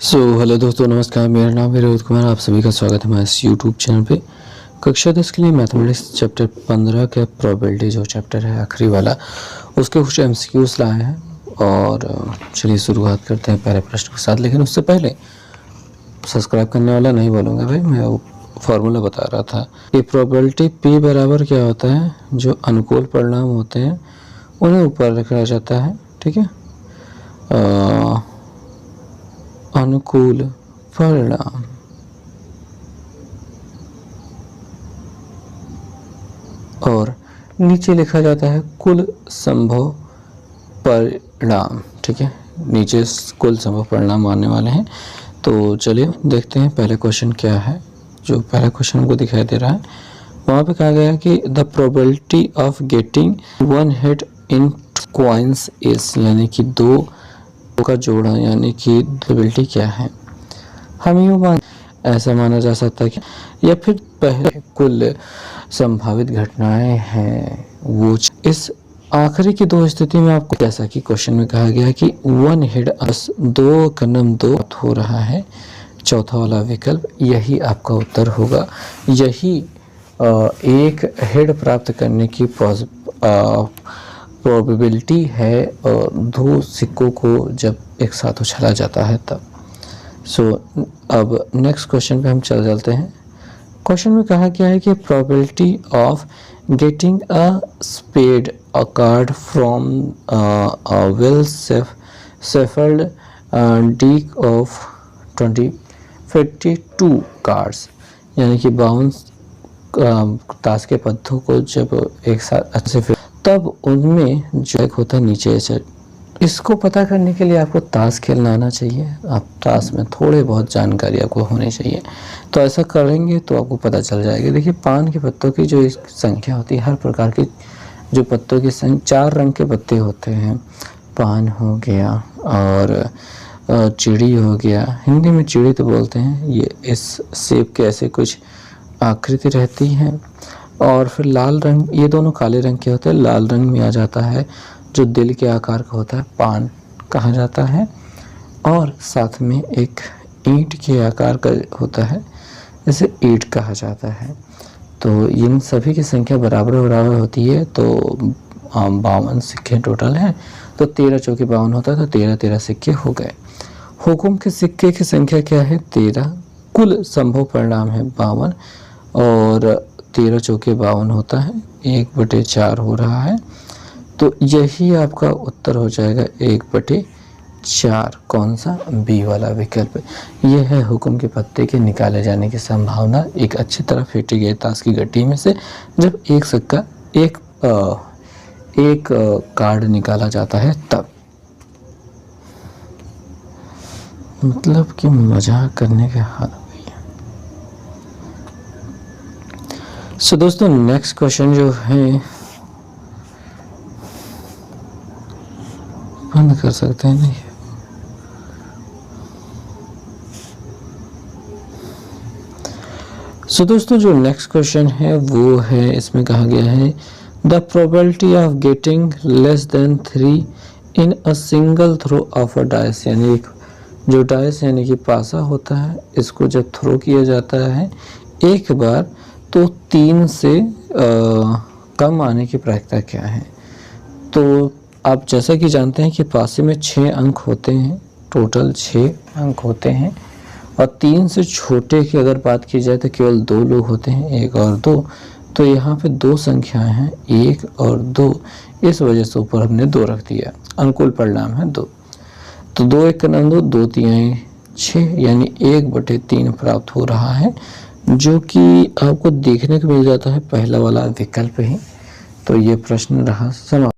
Hello दोस्तों, नमस्कार। मेरा नाम है रोहित कुमार। आप सभी का स्वागत है हमारे इस यूट्यूब चैनल पे। कक्षा 10 के लिए मैथमेटिक्स चैप्टर 15 का प्रोबेबिलिटी जो चैप्टर है आखिरी वाला, उसके कुछ एमसीक्यूज लाए हैं। और चलिए शुरुआत करते हैं पहले प्रश्न के साथ। लेकिन उससे पहले सब्सक्राइब करने वाला नहीं बोलूँगा भाई, मैं वो फॉर्मूला बता रहा था कि प्रोबेबिलिटी पी बराबर क्या होता है, जो अनुकूल परिणाम होते हैं उन्हें ऊपर रखा जाता है। ठीक है, अनुकूल परिणाम और नीचे लिखा जाता है कुल संभव परिणाम। ठीक है, नीचे कुल संभव परिणाम आने वाले हैं। तो चलिए देखते हैं पहले क्वेश्चन क्या है। जो पहला क्वेश्चन हमको दिखाई दे रहा है, वहाँ पे कहा गया है कि the probability of getting one head in coins is, यानी कि दो का जोड़ा यानी कि प्रोबेबिलिटी क्या है। हम यूँ ऐसा माना जा सकता है कि या फिर पहले कुल संभावित घटनाएं हैं वो इस आखिरी की दो स्थिति में आपको, जैसा कि क्वेश्चन में कहा गया है कि वन हेड दो कनम दो हो रहा है, चौथा वाला विकल्प यही आपका उत्तर होगा। यही एक हेड प्राप्त करने की प्रोबेबिलिटी है दो सिक्कों को जब एक साथ उछाला जाता है तब। अब नेक्स्ट क्वेश्चन पे हम चल जाते हैं। क्वेश्चन में कहा गया है कि probability of getting a spade a card from well shuffled deck of 52 cards, यानी कि 52 ताश के पत्तों को जब एक साथ अच्छे से तब उनमें जो एक होता है नीचे से। इसको पता करने के लिए आपको ताश खेलना आना चाहिए। आप ताश में थोड़े बहुत जानकारी आपको होनी चाहिए, तो ऐसा करेंगे तो आपको पता चल जाएगा। देखिए, पान के पत्तों की जो संख्या होती है, हर प्रकार की जो पत्तों की संख्या, 4 रंग के पत्ते होते हैं। पान हो गया और चिड़ी हो गया, हिंदी में चिड़ी तो बोलते हैं। ये इस सेब के ऐसे कुछ आकृति रहती है। और फिर लाल रंग, ये दोनों काले रंग के होते हैं। लाल रंग में आ जाता है जो दिल के आकार का होता है, पान कहा जाता है। और साथ में एक ईंट के आकार का होता है, इसे ईंट कहा जाता है। तो इन सभी की संख्या बराबर बराबर होती है। तो 52 सिक्के टोटल हैं, तो 13 चौके 52 होता है, तो 13 सिक्के हो गए। हुकुम के सिक्के की संख्या क्या है? 13। कुल संभव परिणाम है 52 और 13 चौके 52 होता है, 1/4 हो रहा है। तो यही आपका उत्तर हो जाएगा 1/4। कौन सा? बी वाला विकल्प। यह है हुक्म के पत्ते के निकाले जाने की संभावना एक अच्छी तरह फेंटी गई ताश की गड्डी में से, जब एक सिक्का एक कार्ड निकाला जाता है तब। मतलब कि मजाक करने के हाल हो गई है। सो दोस्तों, नेक्स्ट क्वेश्चन जो है बंद कर सकते हैं नहीं। दोस्तों, जो नेक्स्ट क्वेश्चन है वो है, इसमें कहा गया है the probability of getting less than 3 in a single throw of a dice, यानी जो डाइस यानी कि पासा होता है, इसको जब थ्रो किया जाता है एक बार, तो 3 से कम आने की प्रायिकता क्या है। तो आप जैसा कि जानते हैं कि पासे में 6 अंक होते हैं, टोटल 6 अंक होते हैं। और 3 से छोटे की अगर बात की जाए तो केवल 2 लोग होते हैं, 1 और 2। तो यहाँ पे 2 संख्याएं हैं, 1 और 2। इस वजह से ऊपर हमने 2 रख दिया। अनुकूल परिणाम है 2। तो 2 1 का नाम 2, 2 3 6, यानी 1/3 प्राप्त हो रहा है, जो कि आपको देखने को मिल जाता है पहला वाला विकल्प ही। तो ये प्रश्न रहा समाप्त।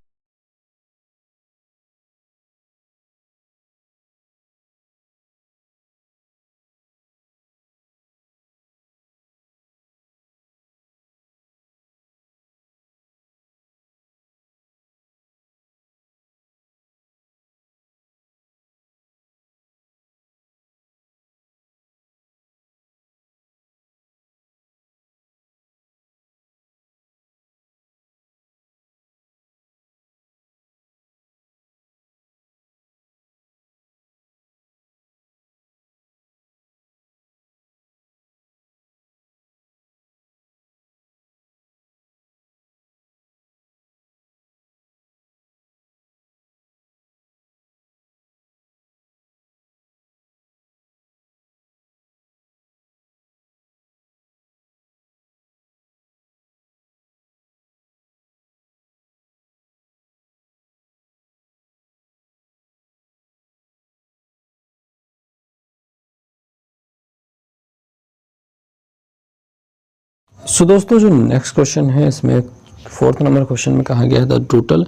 सो दोस्तों जो नेक्स्ट क्वेश्चन है इसमें 4th नंबर क्वेश्चन में कहा गया था total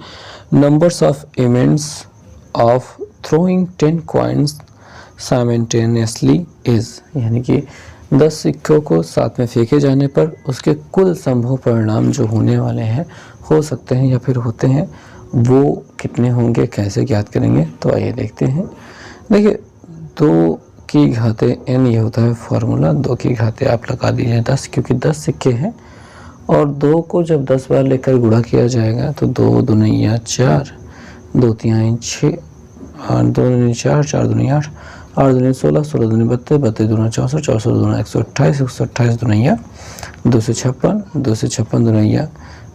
numbers of events of throwing 10 coins simultaneously is, यानी कि 10 सिक्कों को साथ में फेंके जाने पर उसके कुल संभव परिणाम जो होने वाले हैं, हो सकते हैं या फिर होते हैं, वो कितने होंगे, कैसे ज्ञात करेंगे। तो आइए देखते हैं। देखिए 2 की घाते n ये होता है फॉर्मूला, 2 की घाते आप लगा दीजिए 10, क्योंकि 10 सिक्के हैं और 2 को जब 10 बार लेकर गुणा किया जाएगा तो 2 दूनिया 4, 2 तिहाई 6, 2 दूनी 4, 4 दूनी 8, 8 दूनी 16, 16 दूनी 32, 32 दूना 64, 64 दूना 128, 128 दुनिया 256, 256 दुनिया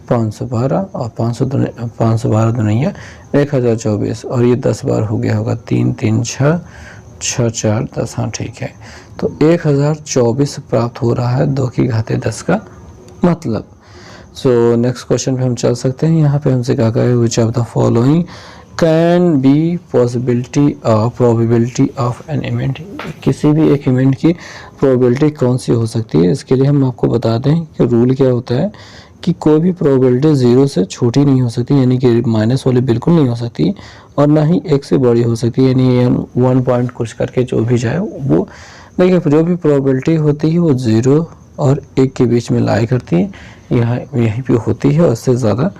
512 और 512 दुनिया 1024, और ये 10 बार हो गया होगा 3 3 6 6 4 10, हाँ ठीक है। तो 1024 प्राप्त हो रहा है 2 की घाते 10 का मतलब। सो नेक्स्ट क्वेश्चन पे हम चल सकते हैं। यहाँ पे हमसे कहा गया है which of the following can be probability of an event, किसी भी एक इवेंट की प्रोबेबिलिटी कौन सी हो सकती है। इसके लिए हम आपको बता दें कि रूल क्या होता है कि कोई भी प्रोबेबिलिटी 0 से छोटी नहीं हो सकती, यानी कि माइनस वाली बिल्कुल नहीं हो सकती, और ना ही 1 से बड़ी हो सकती है, यानी 1 पॉइंट कुछ करके जो भी जाए वो। देखिए जो भी प्रोबेबिलिटी होती है वो 0 और 1 के बीच में लाई करती है, यहाँ यहीं पे होती है, उससे ज़्यादा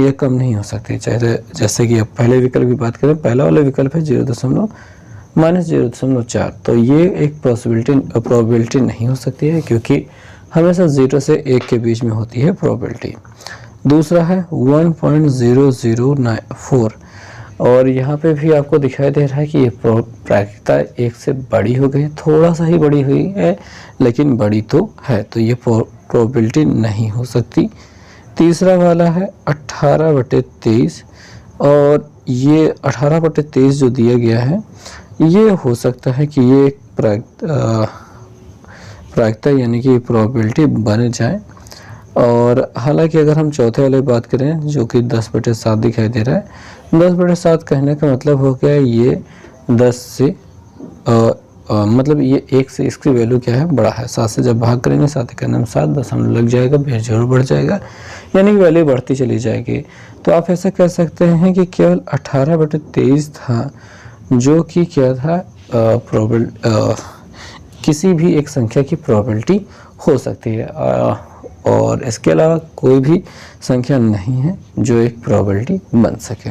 यह कम नहीं हो सकती। चाहे जैसे कि अब पहले विकल्प की बात करें, पहला वाला विकल्प है 0.-0.4, तो ये एक प्रोबेबिलिटी नहीं हो सकती है, क्योंकि हमेशा 0 से 1 के बीच में होती है प्रोबेबिलिटी। दूसरा है 1.0094, और यहाँ पे भी आपको दिखाई दे रहा है कि ये प्रायिकता 1 से बड़ी हो गई, थोड़ा सा ही बड़ी हुई है लेकिन बड़ी तो है, तो ये प्रोबेबिलिटी नहीं हो सकती। तीसरा वाला है 18/23, और ये 18/23 जो दिया गया है ये हो सकता है कि ये एक प्रायिकता यानी कि प्रोबेबिलिटी बन जाए। और हालांकि अगर हम चौथे वाले बात करें जो कि 10/7 दिखाई दे रहा है, 10/7 कहने का मतलब हो गया ये 10 से मतलब ये 1 से इसकी वैल्यू क्या है, बड़ा है। 7 से जब भाग करेंगे 7 करने में 7, 10 हम लग जाएगा, बेस जरूर बढ़ जाएगा, यानी कि वैल्यू बढ़ती चली जाएगी। तो आप ऐसा कह सकते हैं कि केवल 18/23 था जो कि क्या था किसी भी एक संख्या की प्रोबेबिलिटी हो सकती है, और इसके अलावा कोई भी संख्या नहीं है जो एक प्रोबेबिलिटी बन सके।